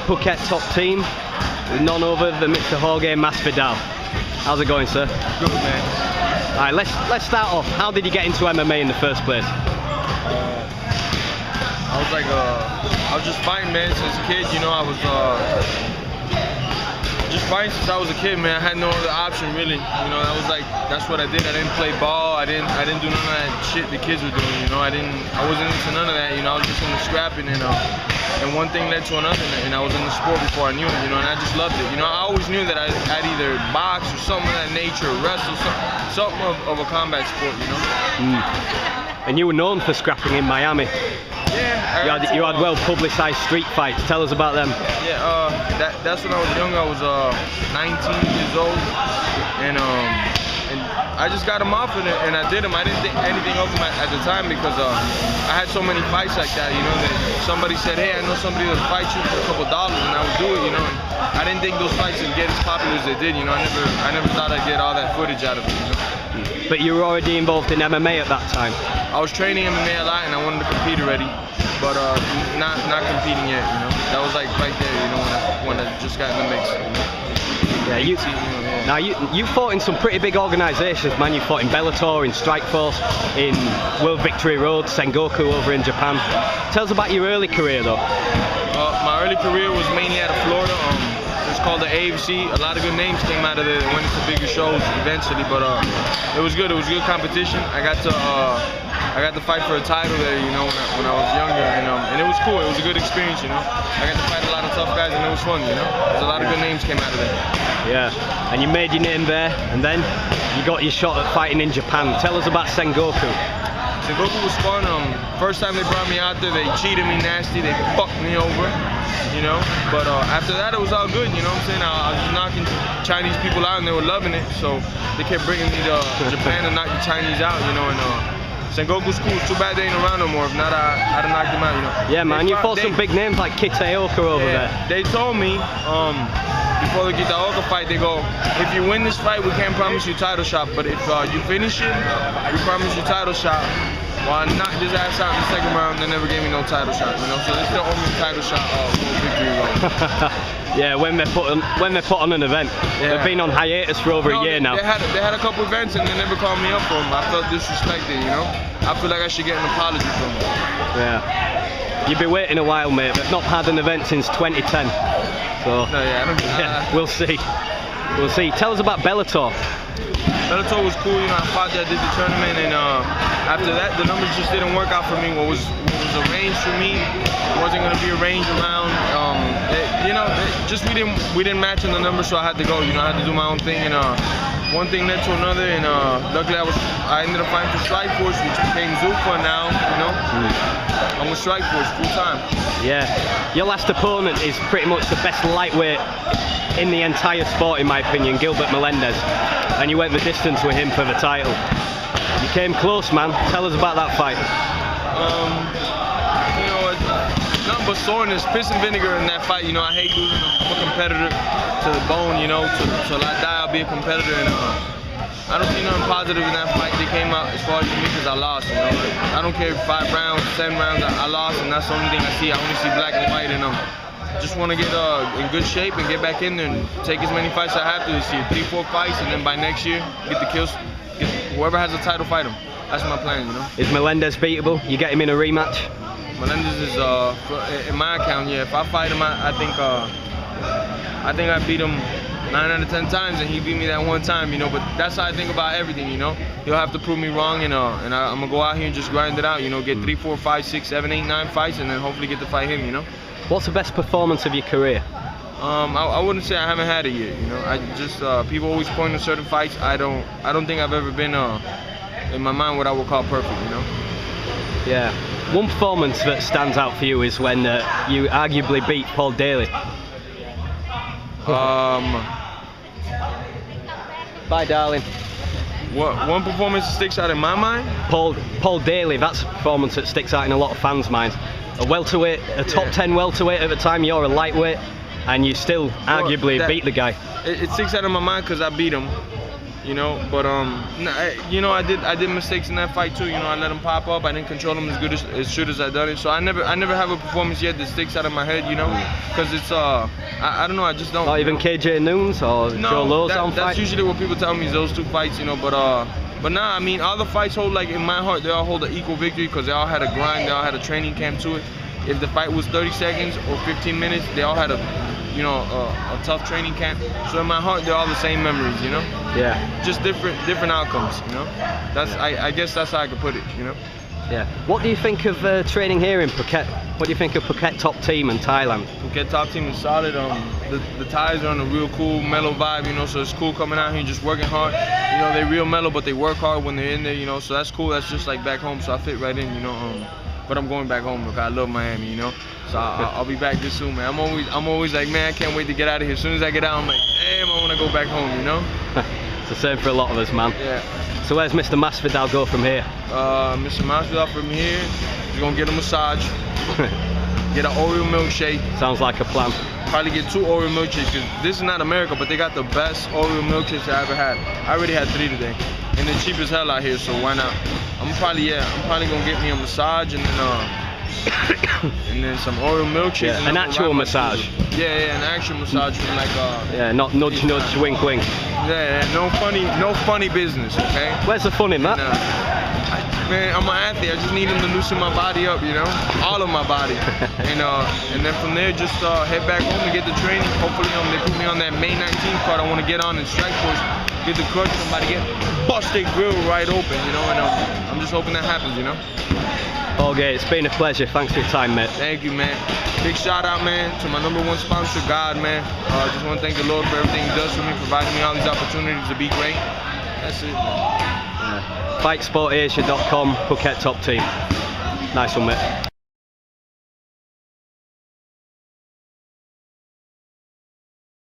Phuket top team with none other than Mr. Jorge Masvidal. How's it going, sir? Good, man. Alright, let's start off. How did you get into MMA in the first place? I was just fighting, man, since a kid. You know, I was just fighting since I was a kid, man. I had no other option, really. You know, that's what I did. I didn't play ball. I didn't do none of that shit the kids were doing. You know, I wasn't into none of that. You know, I was just into scrapping, and one thing led to another, and I was in the sport before I knew it. You know, and I just loved it. You know, I always knew that I'd either box or something of that nature, or wrestle, something of a combat sport. You know. And you were known for scrapping in Miami. Yeah. You had well-publicized street fights. Tell us about them. Yeah, that's when I was young. I was 19 years old, and I just got them off, and I did them. I didn't think anything of them at the time because I had so many fights like that. You know, that somebody said, "Hey, I know somebody that'll fight you for a couple dollars," and I would do it. You know, and I didn't think those fights would get as popular as they did. You know, I never thought I'd get all that footage out of it. You know? But you were already involved in MMA at that time. I was training MMA a lot, and I wanted to compete already, but not competing yet. You know, that was like right there. You know, when I just got in the mix. You know? Now you fought in some pretty big organisations, man. You fought in Bellator, in Strikeforce, in World Victory Road, Sengoku over in Japan. Tell us about your early career, though. My early career was mainly out of Florida. It's called the AFC. A lot of good names came out of there. Went into bigger shows eventually, but it was good. It was good competition. I got to fight for a title there, you know, when I was younger, and it was cool. It was a good experience, you know. I got to fight a lot of tough guys, and it was fun, you know. There's a lot of good names came out of there. Yeah, and you made your name there, and then you got your shot at fighting in Japan. Tell us about Sengoku. Sengoku was fun. First time they brought me out there, they cheated me nasty. They fucked me over, you know. But after that, it was all good, you know what I'm saying? I was just knocking Chinese people out, and they were loving it. So they kept bringing me to Japan to knock the Chinese out, you know. And Sengoku's cool. It's too bad they ain't around no more. If not, I'd have knocked him out, you know. Yeah, man, you fought some big names like Kitaoka over there. They told me before the Kitaoka fight, they go, if you win this fight, we can't promise you title shot, but if you finish it, we promise you title shot. Well, I knocked his ass out in the second round. They never gave me no title shot, you know. So they still owe me a title shot for victory round. Yeah, when they put on an event. Yeah. They've been on hiatus for over a year now. They had a couple events and they never called me up for them. I felt disrespected, you know. I feel like I should get an apology from them. Yeah. You've been waiting a while, mate. They've not had an event since 2010. So no, yeah, I don't. We'll see. We'll see. Tell us about Bellator. Bellator was cool, you know. I fought there, did the tournament, and after that, the numbers just didn't work out for me. What was arranged for me wasn't going to be arranged around. We didn't match in the numbers, so I had to go. You know, I had to do my own thing, and one thing led to another, and luckily I ended up fighting for Strikeforce, which became Zuffa now. You know, I'm with Strikeforce full time. Yeah, your last opponent is pretty much the best lightweight in the entire sport, in my opinion, Gilbert Melendez, and you went the distance with him for the title. You came close, man. Tell us about that fight. You know, it's nothing but soreness, piss and vinegar in that fight. You know, I hate losing. I'm a competitor to the bone. You know, till I die, I'll be a competitor. And I don't see nothing positive in that fight. They came out as far as me because I lost. You know, I don't care if 5 rounds, 10 rounds, I lost, and that's the only thing I see. I only see black and white in them. Just want to get in good shape and get back in there and take as many fights I have to this year. 3, 4 fights, and then by next year, get the kills. Whoever has a title, fight him. That's my plan, you know. Is Melendez beatable? You get him in a rematch? Melendez is, in my account, yeah. If I fight him, I think I beat him 9 out of 10 times, and he beat me that one time, you know. But that's how I think about everything, you know. He'll have to prove me wrong, and I'm gonna go out here and just grind it out, you know. Get 3, 4, 5, 6, 7, 8, 9 fights, and then hopefully get to fight him, you know. What's the best performance of your career? I wouldn't say I haven't had it yet, you know. I just people always point to certain fights. I don't think I've ever been in my mind what I would call perfect, you know. Yeah. One performance that stands out for you is when you arguably beat Paul Daly. Bye, darling. What one performance that sticks out in my mind? Paul Daly. That's a performance that sticks out in a lot of fans' minds. A welterweight, a top 10 welterweight at the time. You're a lightweight, and you still arguably beat the guy. It sticks out in my mind because I beat him. you know. But you know, I did mistakes in that fight too. You know, I let him pop up. I didn't control him as good as I done it. So I never have a performance yet that sticks out of my head, you know, because it's I don't know, I just don't. Not even KJ Noon's or Joe Lowe's on fight? That's usually what people tell me is those two fights, you know. But nah, I mean, all the fights hold, like, in my heart, they all hold an equal victory because they all had a grind, they all had a training camp to it. If the fight was 30 seconds or 15 minutes, they all had a tough training camp. So in my heart, they're all the same memories, you know? Yeah. Just different outcomes, you know? I guess that's how I could put it, you know? Yeah. What do you think of training here in Phuket? What do you think of Phuket top team in Thailand? Phuket top team is solid. The Thais are on a real cool, mellow vibe, you know, so it's cool coming out here and just working hard. You know, they're real mellow, but they work hard when they're in there, you know, so that's cool. That's just like back home, so I fit right in, you know. But I'm going back home because I love Miami, you know. So I'll be back this soon, man. I'm always like, man, I can't wait to get out of here. As soon as I get out, I'm like, damn, I want to go back home, you know. It's the same for a lot of us, man. Yeah. So where's Mr. Masvidal go from here? Mr. Masvidal from here, he's gonna get a massage, get an Oreo milkshake. Sounds like a plan. Probably get 2 Oreo milkshakes, because this is not America, but they got the best Oreo milkshakes I ever had. I already had 3 today, and they're cheap as hell out here, so why not? I'm probably gonna get me a massage and then some Oreo milkshakes. Yeah, an actual massage. Yeah, an actual massage from like yeah, not nudge, wink, wink. Yeah, no funny business, okay? Where's the fun in that? Man, I'm an athlete. I just need them to loosen my body up, you know, all of my body, and then from there just head back home and get the training. Hopefully, they put me on that May 19th card. I want to get on and strike force, get the crush somebody, get bust their grill right open, you know, and I'm just hoping that happens, you know. Okay, it's been a pleasure. Thanks for your time, mate. Thank you, man. Big shout out, man, to my #1 sponsor, God, man. Just want to thank the Lord for everything He does for me, providing me all these opportunities to be great. That's it. FightSportAsia.com, Phuket top team. Nice one, mate.